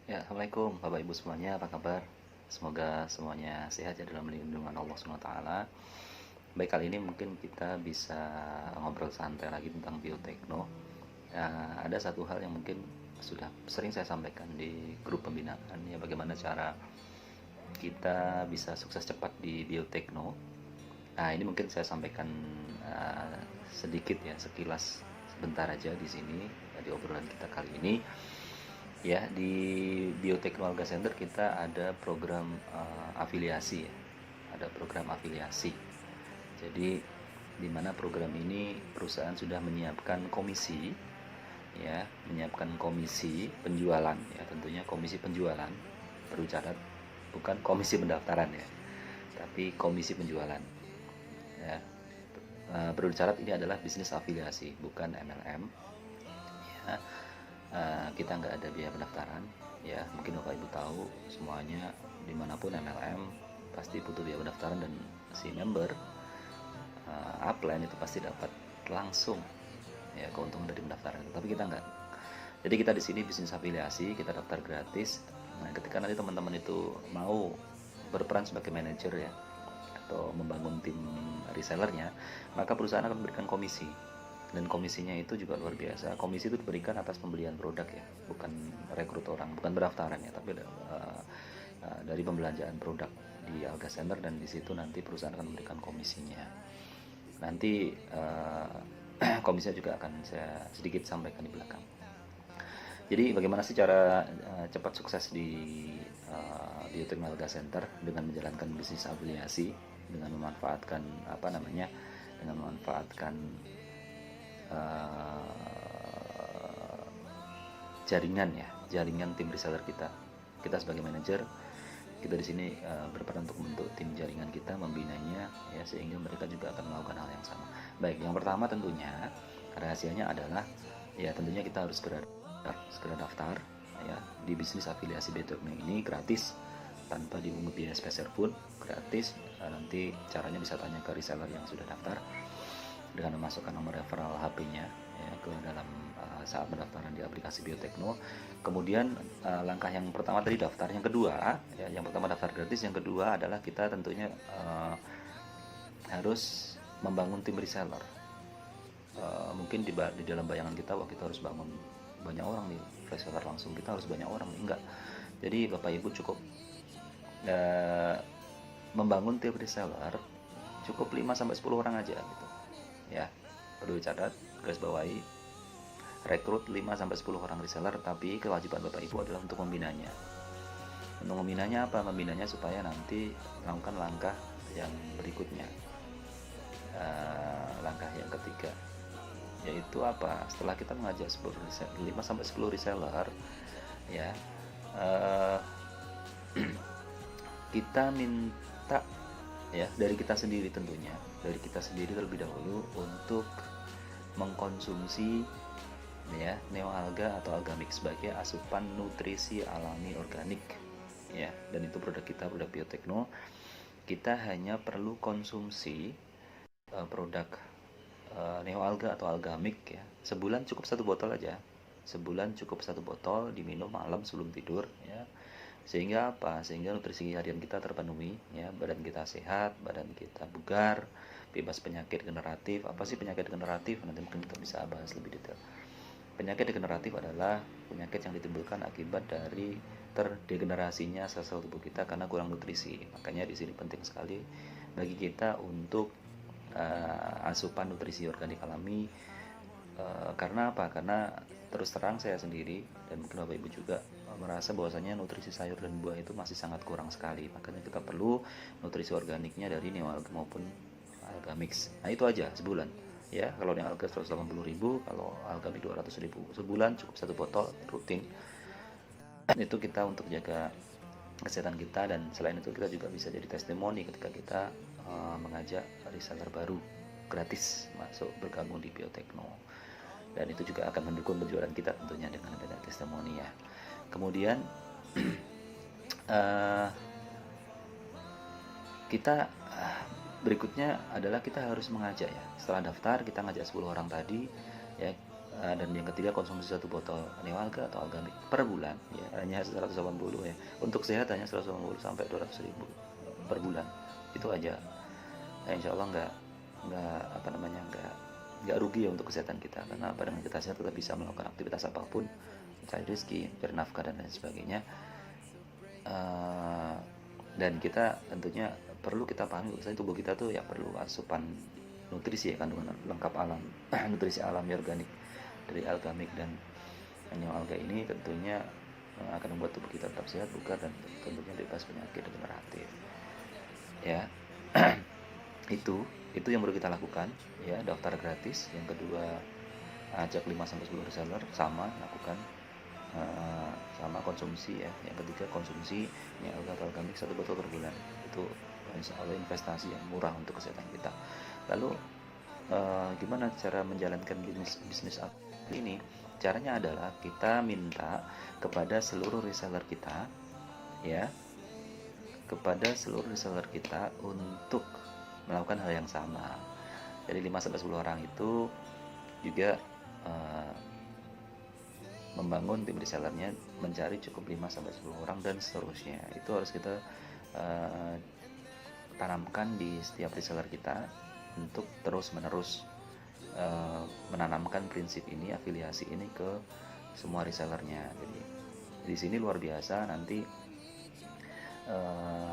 Ya, Assalamualaikum Bapak Ibu semuanya, apa kabar? Semoga semuanya sehat ya dalam lindungan Allah SWT. Baik, kali ini mungkin kita bisa ngobrol santai lagi tentang biotekno. Ada satu hal yang mungkin sudah sering saya sampaikan di grup pembinaan, ya bagaimana cara kita bisa sukses cepat di biotekno. Nah, ini mungkin saya sampaikan sedikit ya, sekilas sebentar aja di sini di obrolan kita kali ini. Ya, di Biotekno Alga Center kita ada program afiliasi ya. Ada program afiliasi. Jadi di mana program ini perusahaan sudah menyiapkan komisi ya, menyiapkan komisi penjualan ya, tentunya komisi penjualan. Perlu catat, bukan komisi pendaftaran ya, tapi komisi penjualan ya. Perlu dicatat, ini adalah bisnis afiliasi, bukan MLM ya. Kita nggak ada biaya pendaftaran ya, mungkin Bapak Ibu tahu semuanya, dimanapun MLM pasti butuh biaya pendaftaran, dan si member upline itu pasti dapat langsung ya keuntungan dari pendaftaran, tapi kita nggak. Jadi kita di sini bisnis afiliasi, kita daftar gratis. Nah, ketika nanti teman-teman itu mau berperan sebagai manajer ya, atau membangun tim resellernya, maka perusahaan akan memberikan komisi, dan komisinya itu juga luar biasa. Komisi itu diberikan atas pembelian produk ya, bukan rekrut orang, bukan pendaftaran ya, tapi dari pembelanjaan produk di Alga Center, dan di situ nanti perusahaan akan memberikan komisinya. Nanti komisinya juga akan saya sedikit sampaikan di belakang. Jadi bagaimana sih cara cepat sukses di Biotekno Alga Center dengan menjalankan bisnis afiliasi, dengan memanfaatkan apa namanya, dengan memanfaatkan jaringan ya, jaringan tim reseller kita. Kita sebagai manajer, kita di sini berperan untuk membentuk tim jaringan kita, membinanya ya, sehingga mereka juga akan melakukan hal yang sama. Baik, yang pertama tentunya rahasianya adalah ya, tentunya kita harus segera daftar ya di bisnis afiliasi Biotekno ini, gratis, tanpa dipungut biaya spesial pun, gratis. Nanti caranya bisa tanya ke reseller yang sudah daftar dengan memasukkan nomor referral HP-nya ya, ke dalam saat pendaftaran di aplikasi Biotekno. Kemudian langkah yang pertama tadi daftar, yang kedua ya, yang pertama daftar gratis, yang kedua adalah kita tentunya harus membangun tim reseller. Mungkin di dalam bayangan kita, wah kita harus bangun banyak orang nih reseller, langsung kita harus banyak orang nih, enggak. Jadi Bapak Ibu cukup membangun tim reseller cukup 5-10 orang aja gitu ya. Perlu dicatat, garis bawahi, rekrut 5-10 orang reseller, tapi kewajiban Bapak Ibu adalah untuk membinanya. Untuk membinanya apa? Membinanya supaya nanti melakukan langkah yang berikutnya, langkah yang ketiga, yaitu apa? Setelah kita mengajak 5-10 reseller ya, kita minta ya dari kita sendiri, tentunya dari kita sendiri terlebih dahulu untuk mengkonsumsi ya Neo Alga atau Alga Mix sebagai asupan nutrisi alami organik ya. Dan itu produk kita, produk Biotekno. Kita hanya perlu konsumsi produk Neo Alga atau Alga Mix ya, sebulan cukup 1 botol aja. Sebulan cukup 1 botol, diminum malam sebelum tidur ya. Sehingga apa? Sehingga nutrisi harian kita terpenuhi ya, badan kita sehat, badan kita bugar, bebas penyakit generatif. Apa sih penyakit generatif? Nanti mungkin kita bisa bahas lebih detail. Penyakit degeneratif adalah penyakit yang ditimbulkan akibat dari terdegenerasinya sel-sel tubuh kita karena kurang nutrisi. Makanya di sini penting sekali bagi kita untuk asupan nutrisi organik alami. Karena apa? Karena terus terang saya sendiri dan mungkin Bapak Ibu juga merasa bahwasanya nutrisi sayur dan buah itu masih sangat kurang sekali. Makanya kita perlu nutrisi organiknya dari Neo Alga maupun Alga Mix. Nah, itu aja sebulan ya. Kalau Neo Alga 180.000, kalau Alga Mix 200.000. Sebulan cukup 1 botol rutin. Itu kita untuk jaga kesehatan kita, dan selain itu kita juga bisa jadi testimoni ketika kita mengajak reseller baru gratis masuk bergabung di Biotekno, dan itu juga akan mendukung penjualan kita tentunya dengan adanya testimoni ya. Kemudian kita berikutnya adalah kita harus mengajak ya. Setelah daftar kita ngajak 10 orang tadi ya, Dan yang ketiga, konsumsi satu botol Neoalga atau Algamik per bulan ya, hanya 180 ya. Untuk sehat hanya 180 sampai 200.000 per bulan. Itu aja. Nah, insya Allah nggak apa namanya nggak rugi ya untuk kesehatan kita, karena apa, dengan kita sehat tetap bisa melakukan aktivitas apapun, mencari rezeki, mencari nafkah dan lain sebagainya. Dan kita tentunya perlu kita pahami bahwa tubuh kita tuh ya perlu asupan nutrisi ya, kandungan lengkap alam nutrisi alami organik dari algamik dan neoalga ini tentunya akan membuat tubuh kita tetap sehat, bugar, dan tentunya bebas penyakit degeneratif ya. itu yang perlu kita lakukan ya, daftar gratis. Yang kedua, ajak 5-10 reseller sama lakukan sama konsumsi ya. Yang ketiga, konsumsi neoalga atau algamik 1 botol per bulan. Itu insya Allah investasi yang murah untuk kesehatan kita. Lalu gimana cara menjalankan bisnis ini? Caranya adalah kita minta kepada seluruh reseller kita ya, kepada seluruh reseller kita untuk melakukan hal yang sama. Jadi 5-10 orang itu juga membangun tim resellernya, mencari cukup 5-10 orang dan seterusnya. Itu harus kita tanamkan di setiap reseller kita untuk terus-menerus menanamkan prinsip ini, afiliasi ini ke semua resellernya. Jadi di sini luar biasa, nanti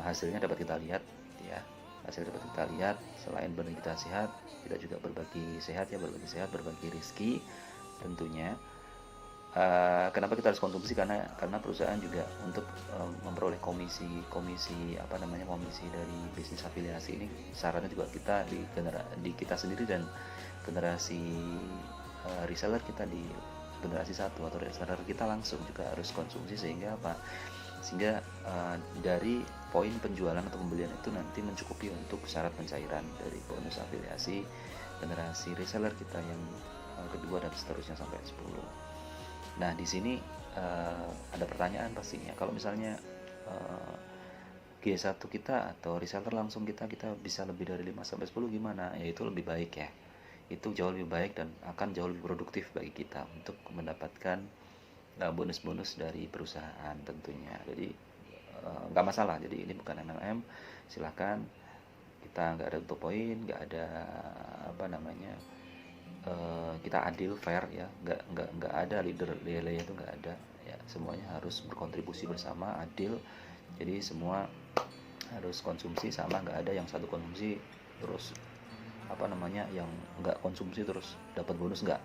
hasilnya dapat kita lihat ya. Hasil dapat kita lihat, selain benar kita sehat, kita juga berbagi sehat ya, berbagi rezeki tentunya. Kenapa kita harus konsumsi? Karena perusahaan juga untuk memperoleh komisi dari bisnis afiliasi ini, syaratnya juga kita di kita sendiri dan generasi reseller kita di generasi 1 atau reseller kita langsung juga harus konsumsi, sehingga apa? Sehingga dari poin penjualan atau pembelian itu nanti mencukupi untuk syarat pencairan dari bonus afiliasi generasi reseller kita yang kedua dan seterusnya sampai 10. Nah, di sini ada pertanyaan pastinya, kalau misalnya G1 kita atau reseller langsung kita bisa lebih dari 5-10 gimana? Ya itu lebih baik ya. Itu jauh lebih baik dan akan jauh lebih produktif bagi kita untuk mendapatkan bonus-bonus dari perusahaan tentunya. Jadi nggak masalah. Jadi ini bukan MLM, silahkan. Kita nggak ada untuk poin, nggak ada kita adil, fair ya, nggak ada leader lele itu, nggak ada ya. Semuanya harus berkontribusi bersama, adil. Jadi semua harus konsumsi sama, nggak ada yang satu konsumsi terus yang nggak konsumsi terus dapat bonus, nggak.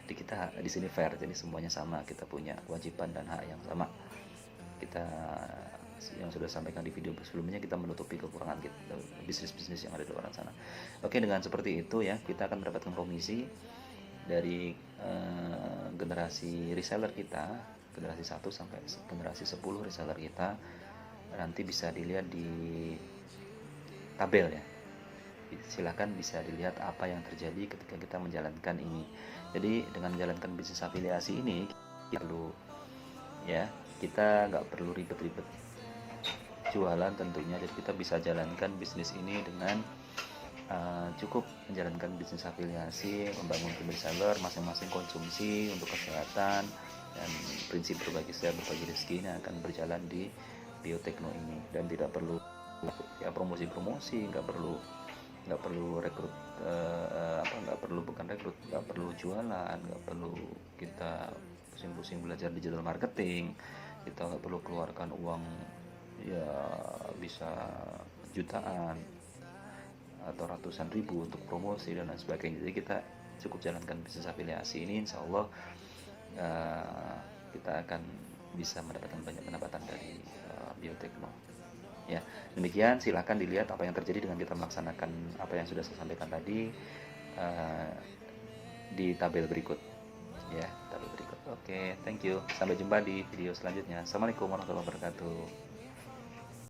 Di kita di sini fair, jadi semuanya sama, kita punya kewajiban dan hak yang sama. Kita yang sudah sampaikan di video sebelumnya, kita menutupi kekurangan kita, bisnis-bisnis yang ada di luar sana. Oke, dengan seperti itu ya, kita akan mendapatkan komisi dari generasi reseller kita, generasi 1 sampai generasi 10 reseller kita. Nanti bisa dilihat di tabel ya, silakan bisa dilihat apa yang terjadi ketika kita menjalankan ini. Jadi dengan menjalankan bisnis afiliasi ini kita nggak perlu ribet-ribet jualan tentunya. Jadi kita bisa jalankan bisnis ini dengan cukup menjalankan bisnis afiliasi, membangun tim reseller, masing-masing konsumsi untuk kesehatan, dan prinsip berbagi sehat berbagi rezeki ini akan berjalan di Biotekno ini. Dan tidak perlu ya promosi-promosi, nggak perlu rekrut, nggak perlu jualan, nggak perlu kita pusing-pusing belajar digital marketing, kita nggak perlu keluarkan uang ya bisa jutaan atau ratusan ribu untuk promosi dan lain sebagainya. Jadi kita cukup jalankan bisnis afiliasi ini, insya Allah kita akan bisa mendapatkan banyak pendapatan dari Biotekno ya. Demikian, silahkan dilihat apa yang terjadi dengan kita melaksanakan apa yang sudah saya sampaikan tadi di tabel berikut ya, tabel berikut. Oke, thank you, sampai jumpa di video selanjutnya. Assalamualaikum warahmatullahi wabarakatuh.